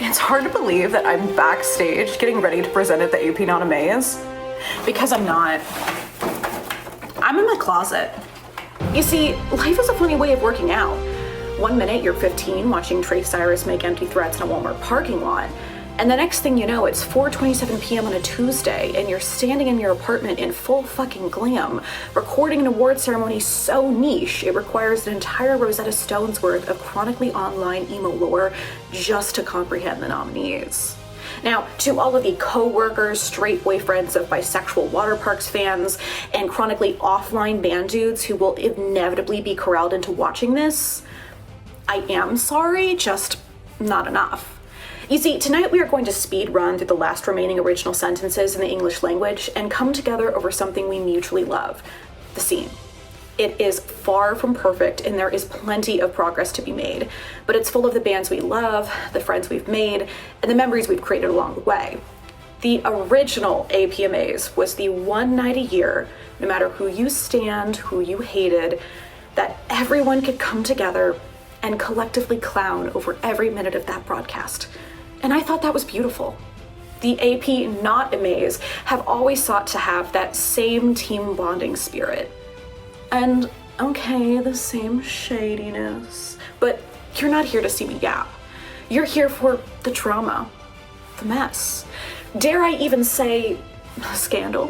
It's hard to believe that I'm backstage getting ready to present at the APnotMAs, because I'm not. I'm in my closet. You see, life is a funny way of working out. One minute you're 15 watching Trey Cyrus make empty threats in a Walmart parking lot, and the next thing you know, it's 4:27 p.m. on a Tuesday, and you're standing in your apartment in full fucking glam, recording an award ceremony so niche it requires an entire Rosetta Stone's worth of chronically online emo lore just to comprehend the nominees. Now, to all of the co-workers, straight boyfriends of bisexual water parks fans, and chronically offline band dudes who will inevitably be corralled into watching this, I am sorry, just not enough. You see, tonight we are going to speed run through the last remaining original sentences in the English language and come together over something we mutually love, the scene. It is far from perfect and there is plenty of progress to be made, but it's full of the bands we love, the friends we've made, and the memories we've created along the way. The original APnotMAs was the one night a year, no matter who you stand, who you hated, that everyone could come together and collectively clown over every minute of that broadcast. And I thought that was beautiful. The APnotMAs have always sought to have that same team bonding spirit. And okay, the same shadiness, but you're not here to see me yap. You're here for the drama, the mess. Dare I even say, scandal?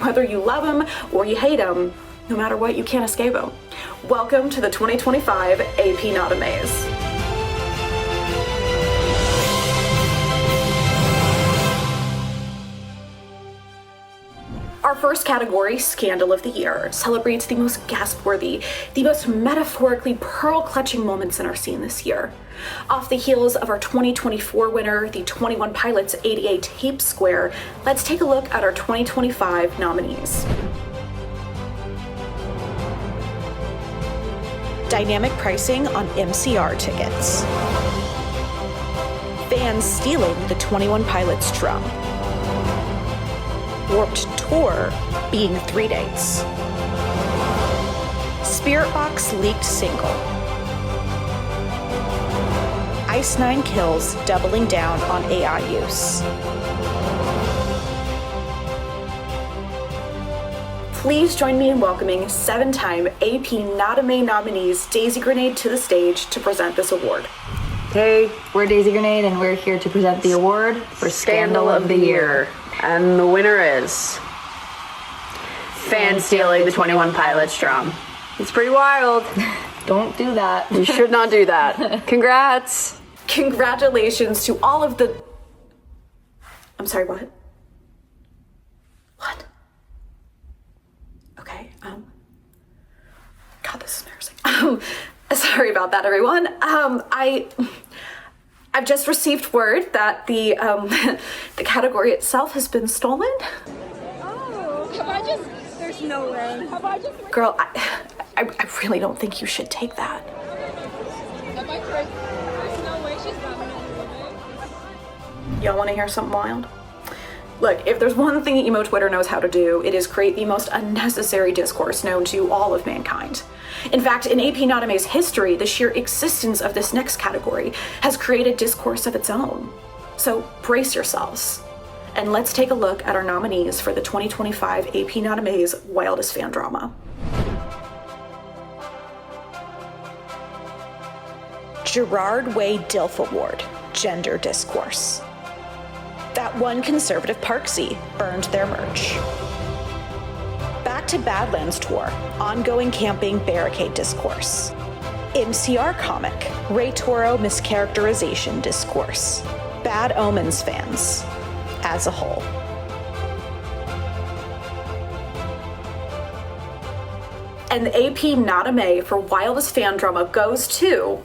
Whether you love him or you hate him, no matter what, you can't escape him. Welcome to the 2025 APnotMAs. Our first category, Scandal of the Year, celebrates the most gasp-worthy, the most metaphorically pearl-clutching moments in our scene this year. Off the heels of our 2024 winner, the 21 Pilots 88 Tape Square, let's take a look at our 2025 nominees. Dynamic pricing on MCR tickets. Fans stealing the 21 Pilots drum. Warped Tour being 3 dates. Spiritbox leaked single. Ice 9 Kills doubling down on AI use. Please join me in welcoming 7-time APnotMAs nominees Daisy Grenade to the stage to present this award. Hey, we're Daisy Grenade and we're here to present the award for Scandal of the Year. And the winner is fan stealing the 21 Pilots drum. It's pretty wild. Don't do that. You should not do that. Congrats. Congratulations to all of the... I'm sorry, what? What? Okay, God, this is embarrassing. Sorry about that, everyone. I've just received word that the the category itself has been stolen. Oh, have I just... There's no way. Have I just... Girl, I really don't think you should take that. Am I crazy? There's no way she's not gonna do it. Y'all want to hear something wild? Look, if there's one thing emo Twitter knows how to do, it is create the most unnecessary discourse known to all of mankind. In fact, in APnotMAs history, the sheer existence of this next category has created discourse of its own. So brace yourselves, and let's take a look at our nominees for the 2025 APnotMAs Wildest Fan Drama. Gerard Way Dilf Award, Gender Discourse. That one conservative Parksy burned their merch. Back to Badlands Tour, ongoing camping barricade discourse. MCR comic, Ray Toro mischaracterization discourse. Bad Omens fans, as a whole. And the APnotMAs for Wildest Fan Drama goes to...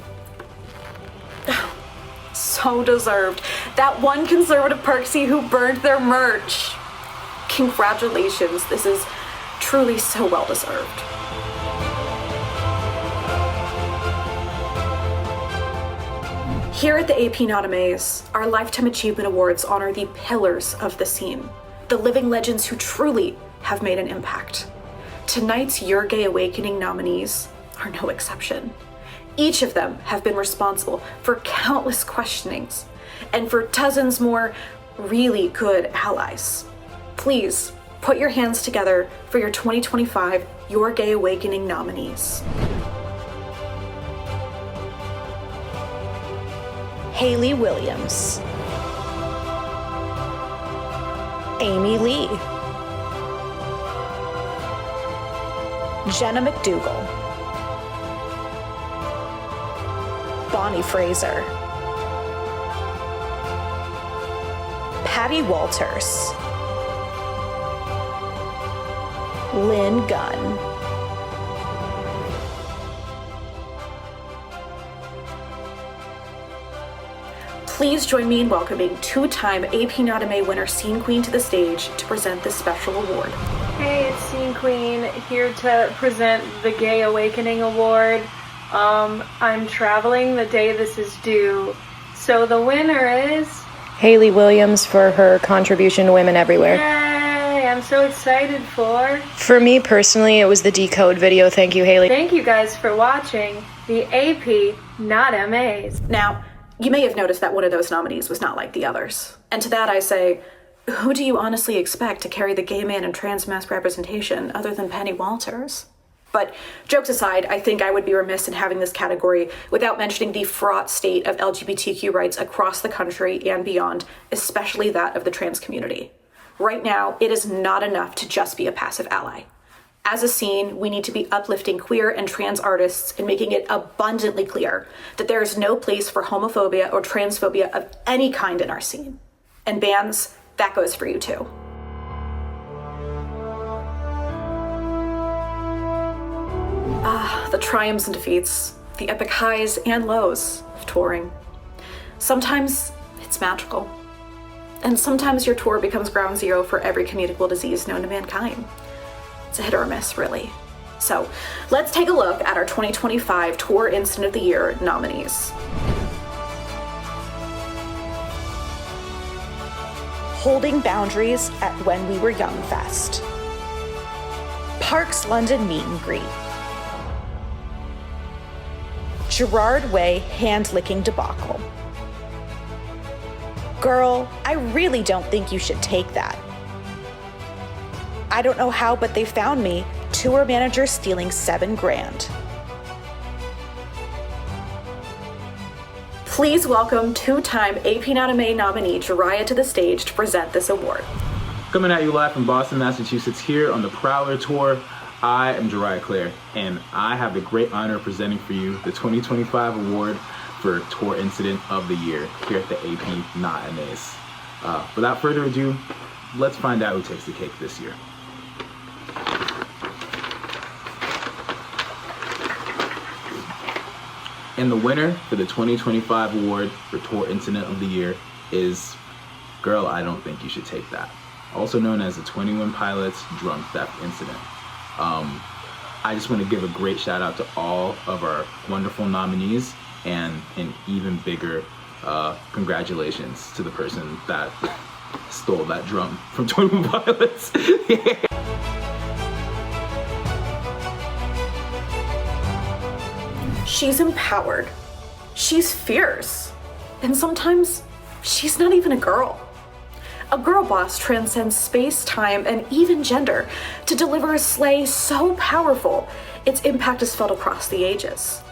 So deserved. That one conservative Parksy who burned their merch. Congratulations, this is truly so well deserved. Here at the APnotMAs, our Lifetime Achievement Awards honor the pillars of the scene, the living legends who truly have made an impact. Tonight's Your Gay Awakening nominees are no exception. Each of them have been responsible for countless questionings and for dozens more really good allies. Please put your hands together for your 2025 Your Gay Awakening nominees. Haley Williams, Amy Lee, Jenna McDougall, Bonnie Fraser, Patty Walters, Lynn Gunn, please join me in welcoming two-time APnotMAs winner Scene Queen to the stage to present this special award. Hey, it's Scene Queen here to present the Gay Awakening Award. I'm traveling the day this is due. So the winner is Haley Williams for her contribution to women everywhere. Yay! I'm so excited For me personally, it was the Decode video. Thank you, Haley. Thank you guys for watching the APnotMAs. Now, you may have noticed that one of those nominees was not like the others. And to that I say, who do you honestly expect to carry the gay man and trans mass representation other than Penny Walters? But jokes aside, I think I would be remiss in having this category without mentioning the fraught state of LGBTQ rights across the country and beyond, especially that of the trans community. Right now, it is not enough to just be a passive ally. As a scene, we need to be uplifting queer and trans artists and making it abundantly clear that there is no place for homophobia or transphobia of any kind in our scene. And bands, that goes for you too. The triumphs and defeats, the epic highs and lows of touring. Sometimes it's magical. And sometimes your tour becomes ground zero for every communicable disease known to mankind. It's a hit or a miss, really. So let's take a look at our 2025 Tour Incident of the Year nominees. Holding Boundaries at When We Were Young Fest. Parks London Meet and Greet. Gerard Way hand-licking debacle. Girl, I really don't think you should take that. I don't know how, but they found me. Tour manager stealing $7 grand. Please welcome two-time APnotMAs nominee Jariah to the stage to present this award. Coming at you live from Boston, Massachusetts, here on the Prowler Tour, I am Jariah Clare, and I have the great honor of presenting for you the 2025 award for Tour Incident of the Year here at the APnotMAs. Without further ado, let's find out who takes the cake this year. And the winner for the 2025 award for Tour Incident of the Year is Girl, I Don't Think You Should Take That, also known as the 21 Pilots Drunk Theft Incident. I just want to give a great shout out to all of our wonderful nominees and an even bigger congratulations to the person that stole that drum from 21 Pilots. She's empowered. She's fierce. And sometimes she's not even a girl. A girl boss transcends space, time, and even gender to deliver a sleigh so powerful, its impact is felt across the ages.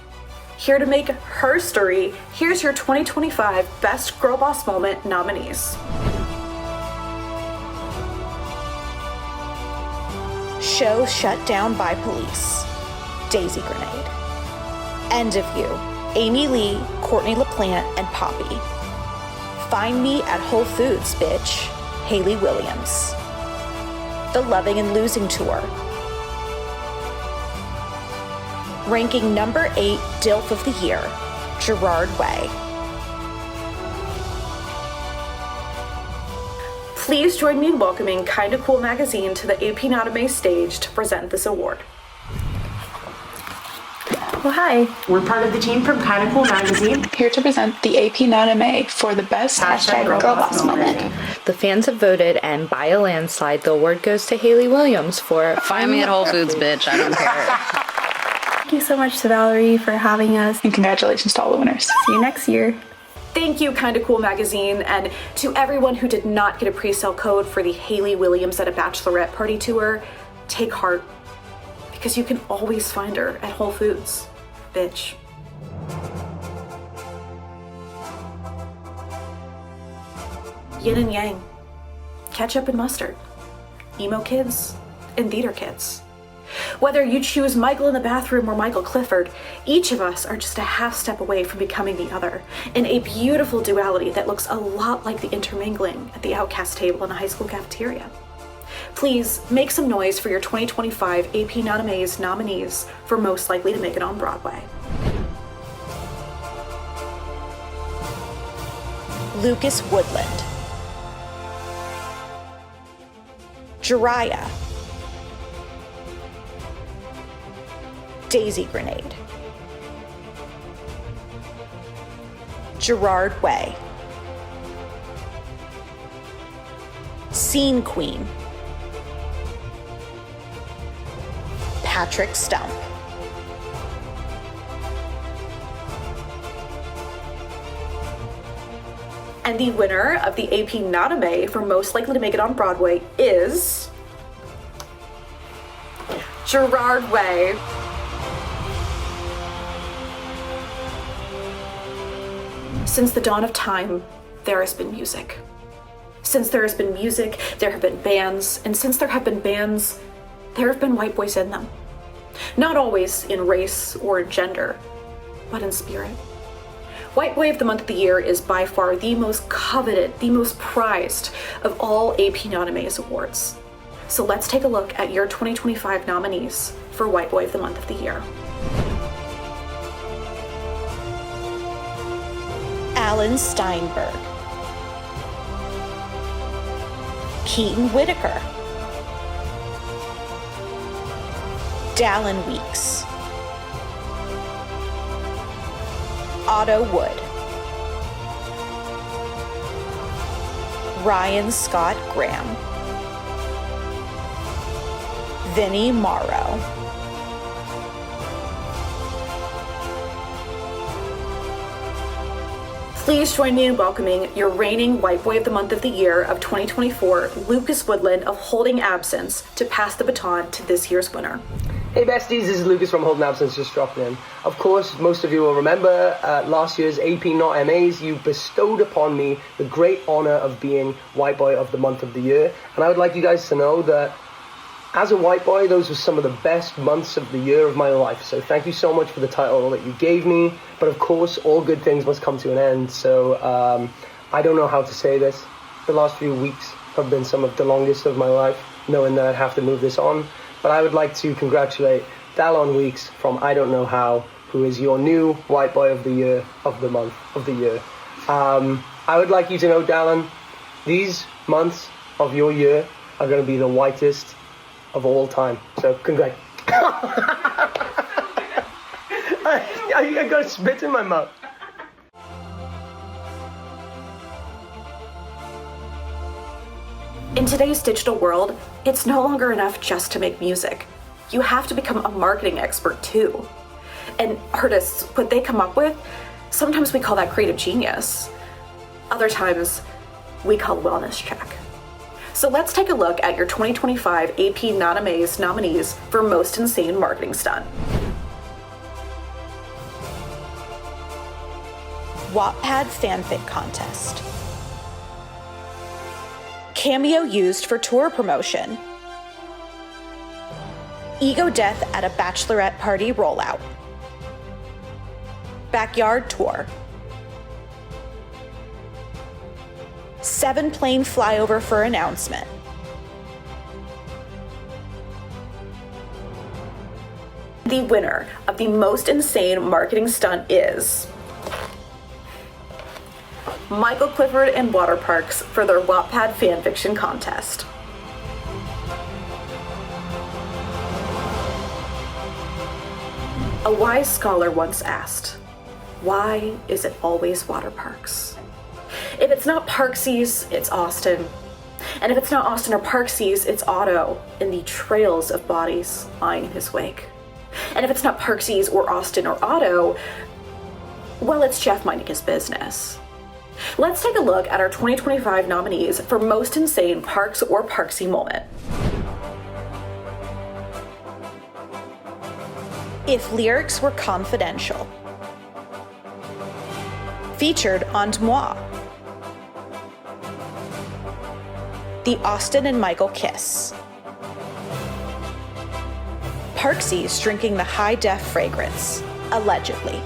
Here to make her story, here's your 2025 Best Girl Boss Moment nominees. Show shut down by police. Daisy Grenade. End of You. Amy Lee, Courtney LaPlante, and Poppy. Find Me at Whole Foods, Bitch. Haley Williams. The Loving and Losing Tour. Ranking number 8 DILF of the Year, Gerard Way. Please join me in welcoming Kinda Cool Magazine to the APnotMAs stage to present this award. Well, hi. We're part of the team from Kinda Cool Magazine. Here to present the APnotMAs for the best Girl Boss Moment. The fans have voted, and by a landslide, the award goes to Haley Williams for Find me at Whole Foods, bitch. I don't care. Thank you so much to Valerie for having us. And congratulations to all the winners. See you next year. Thank you, Kinda Cool Magazine, and to everyone who did not get a pre-sale code for the Hayley Williams at a Bachelorette Party tour, take heart, because you can always find her at Whole Foods, bitch. Yin and yang, ketchup and mustard, emo kids and theater kids. Whether you choose Michael in the bathroom or Michael Clifford, each of us are just a half step away from becoming the other, in a beautiful duality that looks a lot like the intermingling at the Outcast table in a high school cafeteria. Please make some noise for your 2025 APnotMAs nominees for Most Likely to Make It on Broadway. Lucas Woodland, Jiraiya, Daisy Grenade, Gerard Way, Scene Queen, Patrick Stump, and the winner of the APnotMA for Most Likely to Make It on Broadway is Gerard Way. Since the dawn of time, there has been music. Since there has been music, there have been bands, and since there have been bands, there have been white boys in them. Not always in race or in gender, but in spirit. White Boy of the Month of the Year is by far the most coveted, the most prized of all APnotMAs awards. So let's take a look at your 2025 nominees for White Boy of the Month of the Year. Alan Steinberg, Keaton Whitaker, Dallin Weeks, Otto Wood, Ryan Scott Graham, Vinnie Morrow, please join me in welcoming your reigning White Boy of the Month of the Year of 2024, Lucas Woodland of Holding Absence, to pass the baton to this year's winner. Hey besties, this is Lucas from Holding Absence, just dropping in. Of course, most of you will remember last year's APnotMAs, you bestowed upon me the great honor of being White Boy of the Month of the Year. And I would like you guys to know that as a white boy, those were some of the best months of the year of my life. So thank you so much for the title that you gave me. But of course, all good things must come to an end. So I don't know how to say this. The last few weeks have been some of the longest of my life, knowing that I'd have to move this on. But I would like to congratulate Dallin Weeks from I Don't Know How, who is your new White Boy of the Year, of the Month of the Year. I would like you to know, Dallin, these months of your year are going to be the whitest of all time. So congrats. I got spit in my mouth. In today's digital world, it's no longer enough just to make music. You have to become a marketing expert too. And artists, what they come up with, sometimes we call that creative genius. Other times, we call wellness check. So let's take a look at your 2025 APnotMAs nominees for Most Insane Marketing Stunt. Wattpad Fanfic Contest. Cameo used for tour promotion. Ego death at a bachelorette party rollout. Backyard tour. 7-plane flyover for announcement. The winner of the Most Insane Marketing Stunt is Michael Clifford and Waterparks for their Wattpad fanfiction contest. A wise scholar once asked, why is it always Waterparks? If it's not Parksies, it's Austin. And if it's not Austin or Parksies, it's Otto in the trails of bodies lying in his wake. And if it's not Parksies or Austin or Otto, well, it's Jeff minding his business. Let's take a look at our 2025 nominees for most insane Parks or Parksy moment. If lyrics were confidential. Featured on Moi. The Austin and Michael kiss. Parksies drinking the high-def fragrance, allegedly.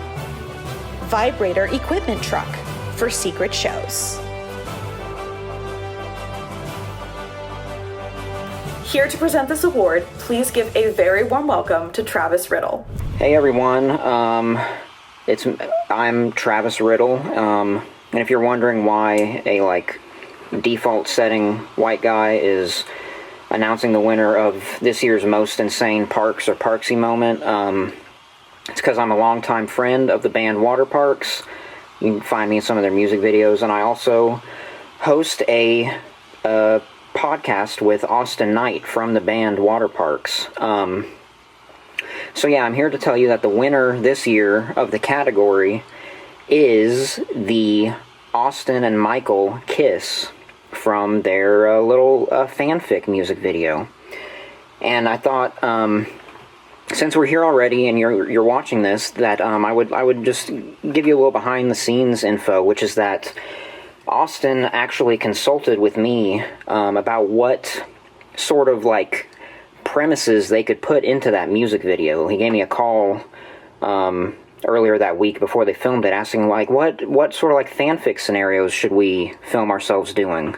Vibrator equipment truck for secret shows. Here to present this award, please give a very warm welcome to Travis Riddle. Hey everyone, I'm Travis Riddle, and if you're wondering why a default setting white guy is announcing the winner of this year's most insane Parks or Parksy moment, it's because I'm a longtime friend of the band Water Parks. You can find me in some of their music videos, and I also host a podcast with Austin Knight from the band Water Parks. So yeah, I'm here to tell you that the winner this year of the category is the Austin and Michael kiss from their little fanfic music video. And I thought, since we're here already and you're watching this, that I would just give you a little behind the scenes info, which is that Austin actually consulted with me about what sort of premises they could put into that music video. He gave me a call earlier that week before they filmed it, asking what sort of fanfic scenarios should we film ourselves doing.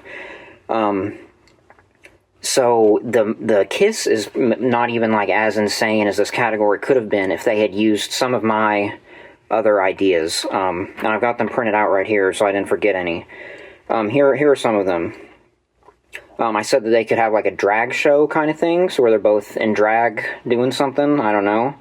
So the kiss is not even as insane as this category could have been if they had used some of my other ideas. And I've got them printed out right here so I didn't forget any. Here are some of them. I said that they could have a drag show kind of thing, so where they're both in drag doing something, I don't know.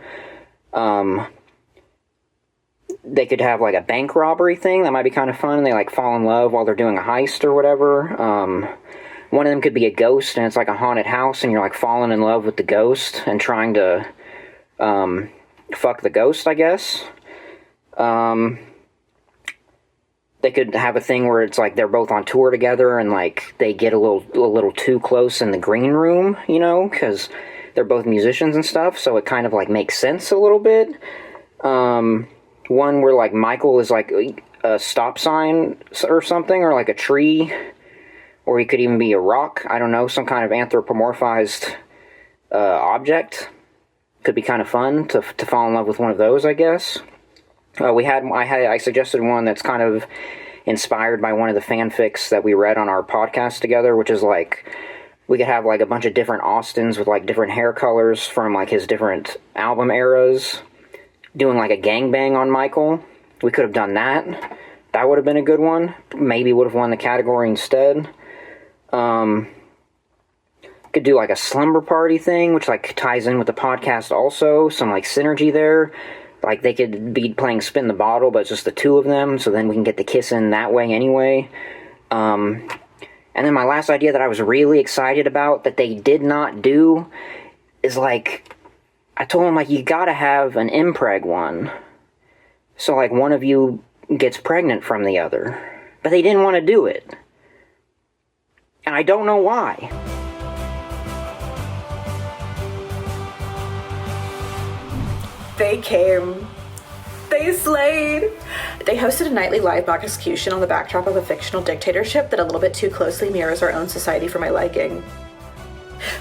They could have a bank robbery thing, that might be kind of fun, and they fall in love while they're doing a heist or whatever. One of them could be a ghost, and it's a haunted house, and you're falling in love with the ghost and trying to fuck the ghost, I guess. They could have a thing where it's they're both on tour together and they get a little too close in the green room, because they're both musicians and stuff, so it kind of makes sense a little bit. One where Michael is a stop sign or something, or a tree, or he could even be a rock, I don't know, some kind of anthropomorphized object. Could be kind of fun to fall in love with one of those, I guess. I suggested one that's kind of inspired by one of the fanfics that we read on our podcast together, which is we could have a bunch of different Austins with different hair colors from his different album eras, doing a gangbang on Michael. We could have done that. That would have been a good one. Maybe would have won the category instead. Could do a slumber party thing, which ties in with the podcast also. Some synergy there. They could be playing Spin the Bottle, but it's just the two of them, so then we can get the kiss in that way anyway. And then my last idea that I was really excited about that they did not do is I told them you gotta have an impreg one. So one of you gets pregnant from the other. But they didn't want to do it. And I don't know why. They came. They slayed. They hosted a nightly live mock execution on the backdrop of a fictional dictatorship that a little bit too closely mirrors our own society for my liking.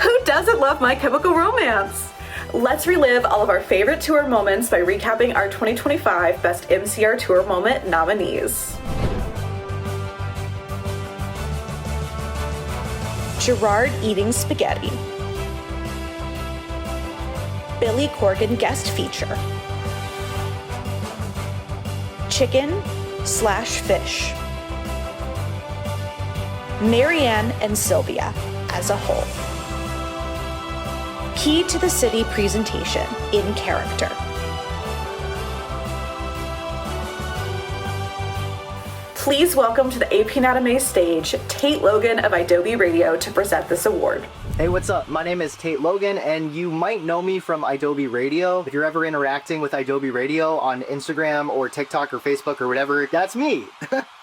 Who doesn't love My Chemical Romance? Let's relive all of our favorite tour moments by recapping our 2025 Best MCR Tour Moment nominees. Gerard eating spaghetti. Billy Corgan guest feature. Chicken/fish. Marianne and Sylvia as a whole. Key to the City presentation in character. Please welcome to the APnotMAs stage, Tate Logan of Adobe Radio to present this award. Hey, what's up? My name is Tate Logan, and you might know me from Adobe Radio. If you're ever interacting with Adobe Radio on Instagram or TikTok or Facebook or whatever, that's me.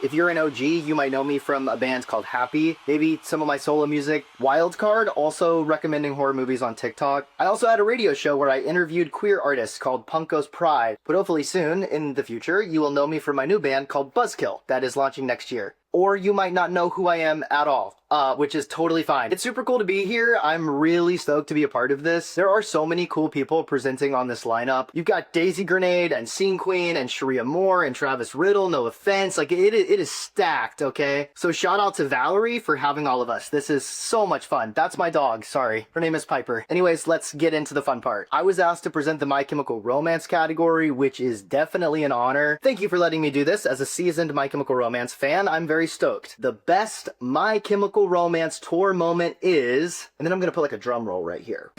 If you're an OG, you might know me from a band called Happy, maybe some of my solo music. Wildcard, also recommending horror movies on TikTok. I also had a radio show where I interviewed queer artists called Punko's Pride, but hopefully soon, in the future, you will know me from my new band called Buzzkill, that is launching next year. Or you might not know who I am at all, which is totally fine. It's super cool to be here. I'm really stoked to be a part of this. There are so many cool people presenting on this lineup. You've got Daisy Grenade and Scene Queen and Sharia Moore and Travis Riddle, no offense. Like, it is stacked, okay? So shout out to Valerie for having all of us. This is so much fun. That's my dog, sorry. Her name is Piper. Anyways, let's get into the fun part. I was asked to present the My Chemical Romance category, which is definitely an honor. Thank you for letting me do this. As a seasoned My Chemical Romance fan, I'm very stoked. The best My Chemical Romance tour moment is, and then I'm gonna put like a drum roll right here.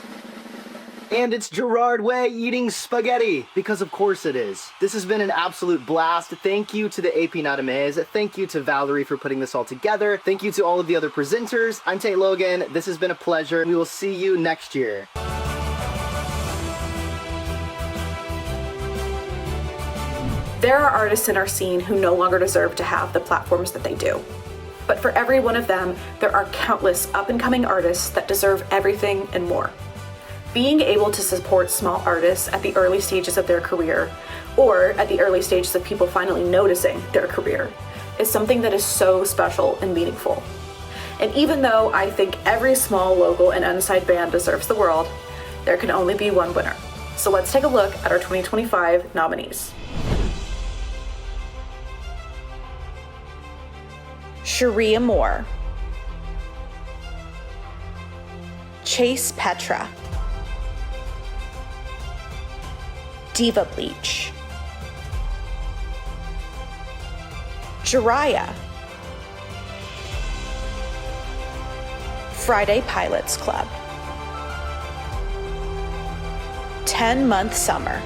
And it's Gerard Way eating spaghetti, because of course it is. This has been an absolute blast. Thank you to the APnotMAs. Thank you to Valerie for putting this all together. Thank you to all of the other presenters. I'm Tate Logan. This has been a pleasure. We will see you next year. There are artists in our scene who no longer deserve to have the platforms that they do. But for every one of them, there are countless up-and-coming artists that deserve everything and more. Being able to support small artists at the early stages of their career, or at the early stages of people finally noticing their career, is something that is so special and meaningful. And even though I think every small, local, and unsigned band deserves the world, there can only be one winner. So let's take a look at our 2025 nominees. Sharia Moore, Chase Petra, Diva Bleach, Jiraiya, Friday Pilots Club, 10-Month Summer,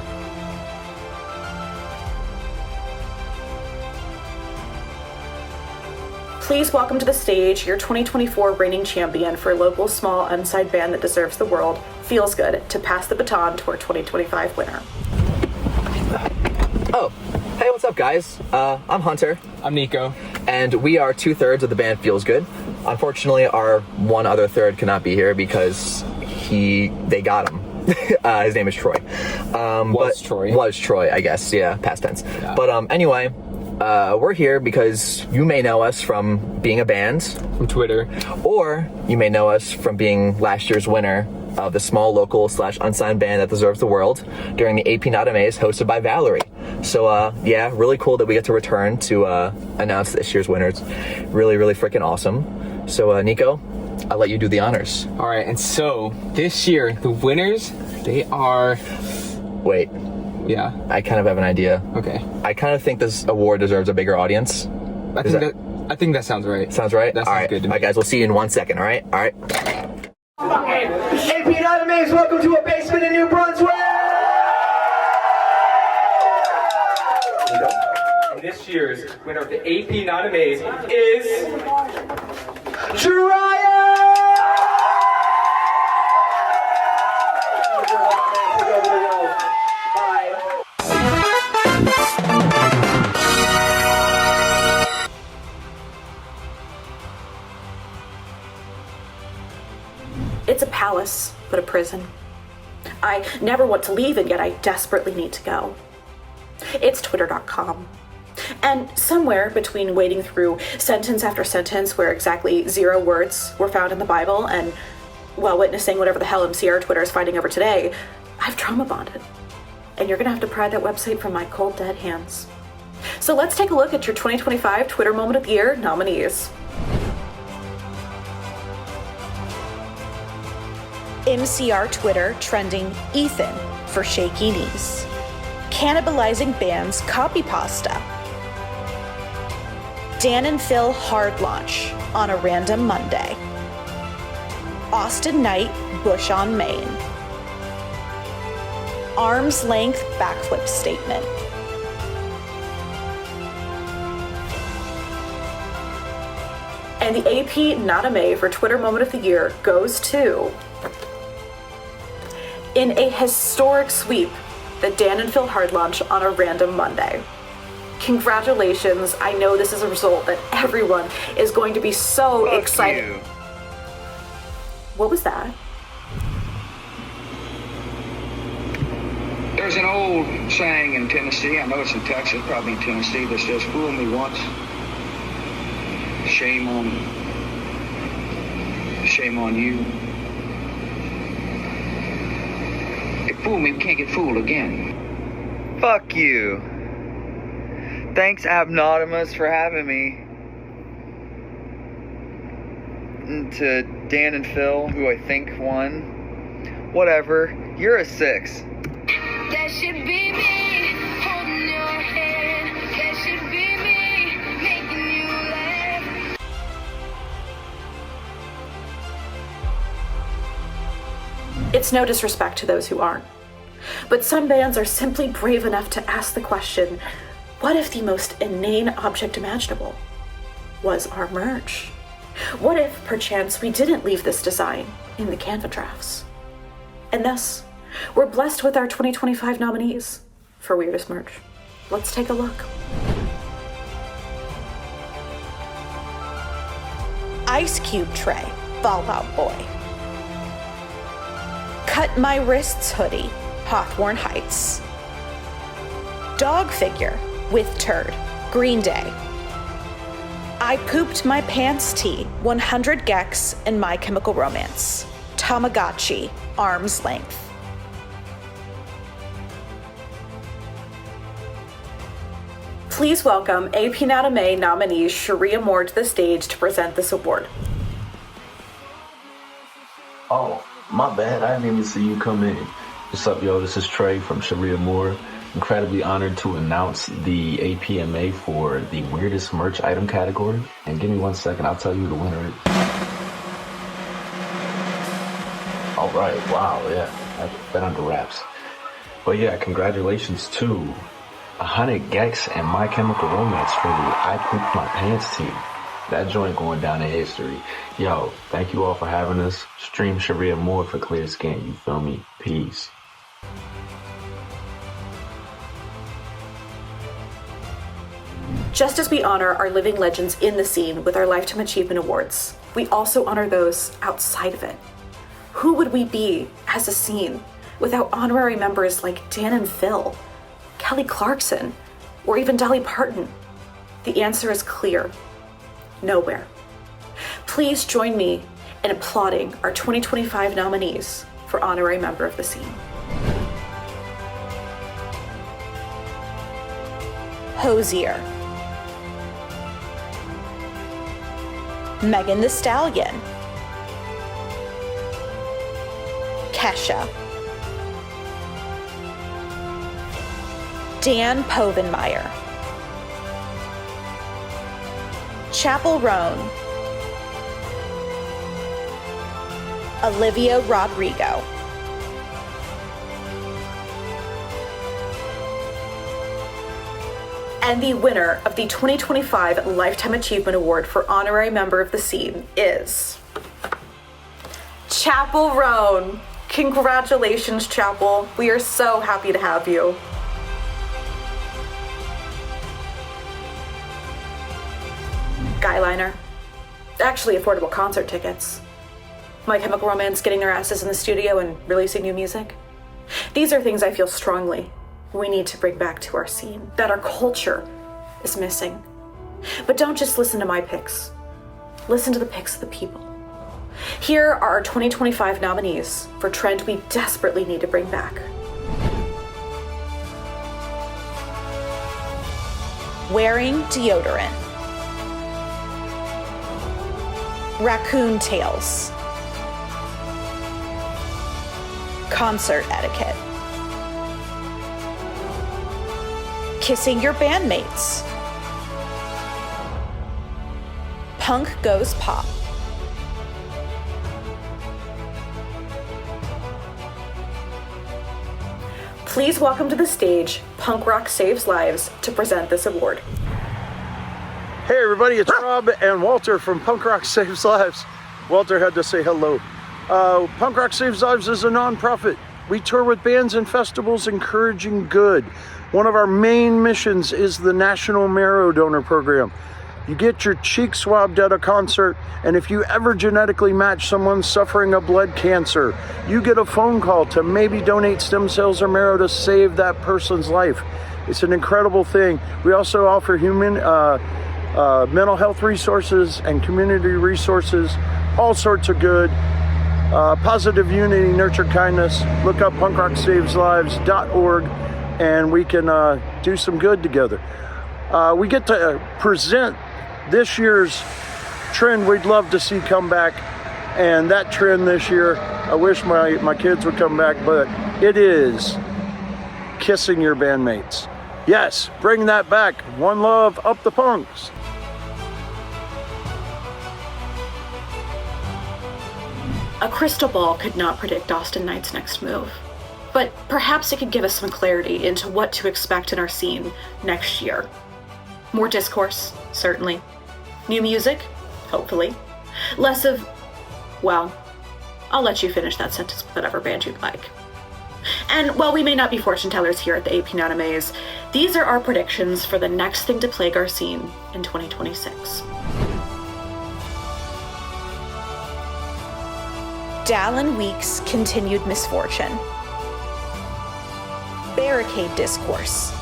Please welcome to the stage your 2024 reigning champion for local small unsigned band that deserves the world, Feels Good, to pass the baton to our 2025 winner. Oh, hey, what's up, guys? I'm Hunter. I'm Nico. And we are 2/3 of the band Feels Good. Unfortunately, our one other third cannot be here because they got him. His name is Troy. Was Troy, I guess. Yeah, past tense. Yeah. But anyway, we're here because you may know us from being a band. From Twitter. Or you may know us from being last year's winner of the small local / unsigned band that deserves the world during the APnotMAs hosted by Valerie. So yeah, really cool that we get to return to announce this year's winners. Really, really freaking awesome. So Nico, I'll let you do the honors. All right, and so this year, the winners, they are... Wait. Yeah? I kind of have an idea. Okay. I kind of think this award deserves a bigger audience. I think that sounds right. Sounds right? That sounds good to me. All right, guys, we'll see you in 1 second, all right? All right. APnotMAs, welcome to a basement in New Brunswick! And this year's winner of the APnotMAs is... Jiraiya! It's a palace, but a prison. I never want to leave, and yet I desperately need to go. It's twitter.com. And somewhere between wading through sentence after sentence where exactly 0 words were found in the Bible and while witnessing whatever the hell MCR Twitter is fighting over today, I've trauma bonded. And you're gonna have to pry that website from my cold, dead hands. So let's take a look at your 2025 Twitter Moment of the Year nominees. MCR Twitter trending Ethan for shaky knees. Cannibalizing bands copy pasta. Dan and Phil hard launch on a random Monday. Austin Knight Bush on Main. Arm's length backflip statement. And the APnotMA for Twitter Moment of the Year goes to, in a historic sweep, the Dan and Phil Hard Launch on a random Monday. Congratulations. I know this is a result that everyone is going to be so excited. You. What was that? There's an old saying in Tennessee, I know it's in Texas, probably in Tennessee, that says, fool me once, shame on you. If fool me, we can't get fooled again. Fuck you. Thanks, APnotMAs, for having me. And to Dan and Phil, who I think won. Whatever, you're a 6. That should be me, holding your hand. That should be me, making you laugh. It's no disrespect to those who aren't, but some bands are simply brave enough to ask the question, what if the most inane object imaginable was our merch? What if, perchance, we didn't leave this design in the Canva drafts? And thus, we're blessed with our 2025 nominees for Weirdest Merch. Let's take a look. Ice Cube Tray, Fallout Boy. Cut My Wrists Hoodie, Hawthorne Heights. Dog Figure with Turd, Green Day. I Pooped My Pants Tee, 100 Gex and My Chemical Romance. Tamagotchi, Arm's Length. Please welcome APnotMA nominees Sharia Moore to the stage to present this award. Oh, my bad. I didn't even see you come in. What's up, yo? This is Trey from Sharia Moore. Incredibly honored to announce the APnotMA for the weirdest merch item category. And give me 1 second, I'll tell you who the winner is. All right, wow, yeah, I've been under wraps. But yeah, congratulations to 100 Gex and My Chemical Romance for the I Pooped My Pants team. That joint going down in history. Yo, thank you all for having us. Stream Sharia Moore for clear skin, you feel me? Peace. Just as we honor our living legends in the scene with our Lifetime Achievement Awards, we also honor those outside of it. Who would we be as a scene without honorary members like Dan and Phil, Kelly Clarkson, or even Dolly Parton? The answer is clear. Nowhere. Please join me in applauding our 2025 nominees for honorary member of the scene. Hosier. Megan Thee Stallion. Kesha. Dan Povenmire. Chapel Roan. Olivia Rodrigo. And the winner of the 2025 Lifetime Achievement Award for Honorary Member of the Scene is Chapel Roan. Congratulations, Chapel. We are so happy to have you. Skyliner. Actually, affordable concert tickets. My Chemical Romance getting their asses in the studio and releasing new music. These are things I feel strongly we need to bring back to our scene, that our culture is missing. But don't just listen to my picks. Listen to the picks of the people. Here are our 2025 nominees for trend we desperately need to bring back. Wearing deodorant. Raccoon tails. Concert etiquette. Kissing your bandmates. Punk goes pop. Please welcome to the stage Punk Rock Saves Lives to present this award. Hey everybody, it's Rob and Walter from Punk Rock Saves Lives. Walter had to say hello. Punk Rock Saves Lives is a non-profit. We tour with bands and festivals encouraging good. One of our main missions is the National Marrow Donor Program. You get your cheek swabbed at a concert, and if you ever genetically match someone suffering a blood cancer, you get a phone call to maybe donate stem cells or marrow to save that person's life. It's an incredible thing. We also offer human mental health resources and community resources, all sorts of good. Positive unity, nurture kindness. Look up punkrocksaveslives.org and we can do some good together. We get to present this year's trend we'd love to see come back, and that trend this year, I wish my kids would come back, but it is kissing your bandmates. Yes, bring that back. One love, up the punks. A crystal ball could not predict Austin Knight's next move, but perhaps it could give us some clarity into what to expect in our scene next year. More discourse, certainly. New music, hopefully. Less of, well, I'll let you finish that sentence with whatever band you'd like. And while we may not be fortune tellers here at the APnotMAs, these are our predictions for the next thing to plague our scene in 2026. Dallin Weeks' continued misfortune. Barricade discourse.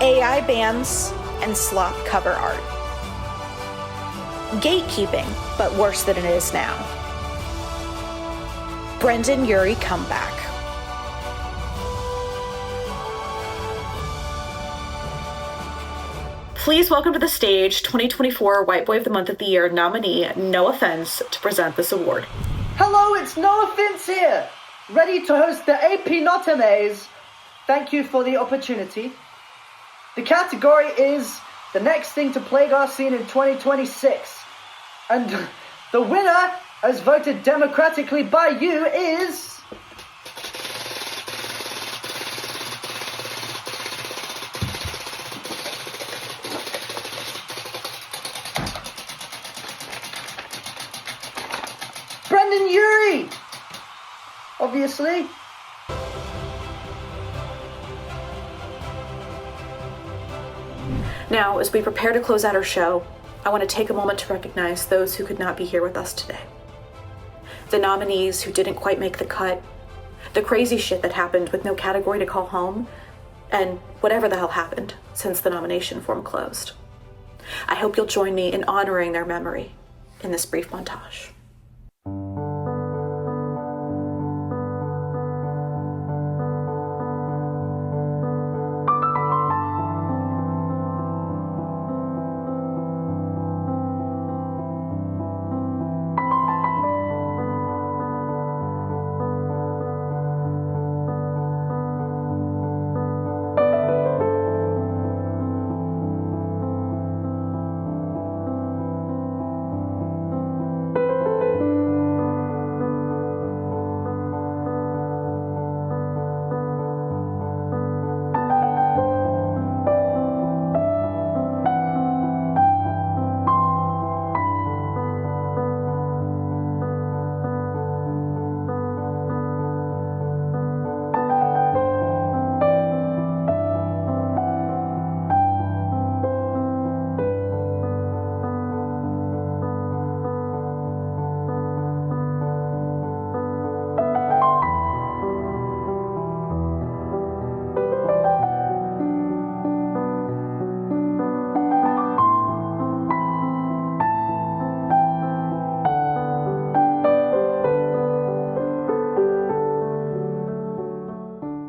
AI bans and slop cover art. Gatekeeping, but worse than it is now. Brendan Urie comeback. Please welcome to the stage 2024 White Boy of the Month of the Year nominee, No Offense, to present this award. Hello, it's No Offense here, ready to host the APnotMAs. Thank you for the opportunity. The category is the next thing to plague our scene in 2026. And the winner, as voted democratically by you, is... Brendan Urie! Obviously. Now, as we prepare to close out our show, I want to take a moment to recognize those who could not be here with us today. The nominees who didn't quite make the cut, the crazy shit that happened with no category to call home, and whatever the hell happened since the nomination form closed. I hope you'll join me in honoring their memory in this brief montage.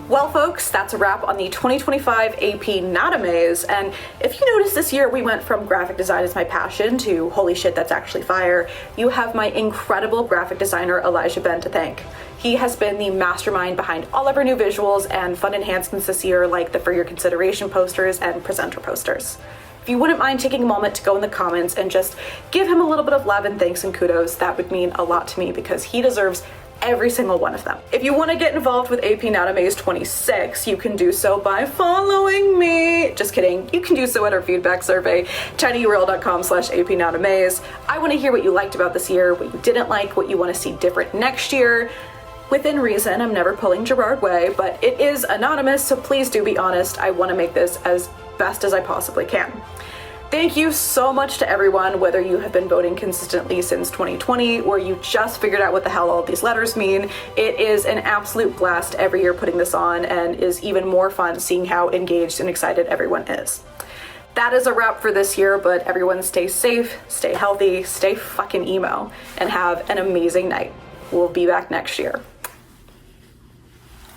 Well, folks, that's a wrap on the 2025 APnotMAs. And if you notice, this year we went from graphic design is my passion to holy shit, that's actually fire. You have my incredible graphic designer, Elijah Ben, to thank. He has been the mastermind behind all of our new visuals and fun enhancements this year, like the For Your Consideration posters and presenter posters. If you wouldn't mind taking a moment to go in the comments and just give him a little bit of love and thanks and kudos, that would mean a lot to me because he deserves every single one of them. If you want to get involved with APnotMAs 26, you can do so by following me. Just kidding. You can do so at our feedback survey, tinyurl.com/APnotMAs. I want to hear what you liked about this year, what you didn't like, what you want to see different next year. Within reason, I'm never pulling Gerard way, but it is anonymous, so please do be honest. I want to make this as best as I possibly can. Thank you so much to everyone, whether you have been voting consistently since 2020 or you just figured out what the hell all of these letters mean. It is an absolute blast every year putting this on, and is even more fun seeing how engaged and excited everyone is. That is a wrap for this year, but everyone stay safe, stay healthy, stay fucking emo, and have an amazing night. We'll be back next year.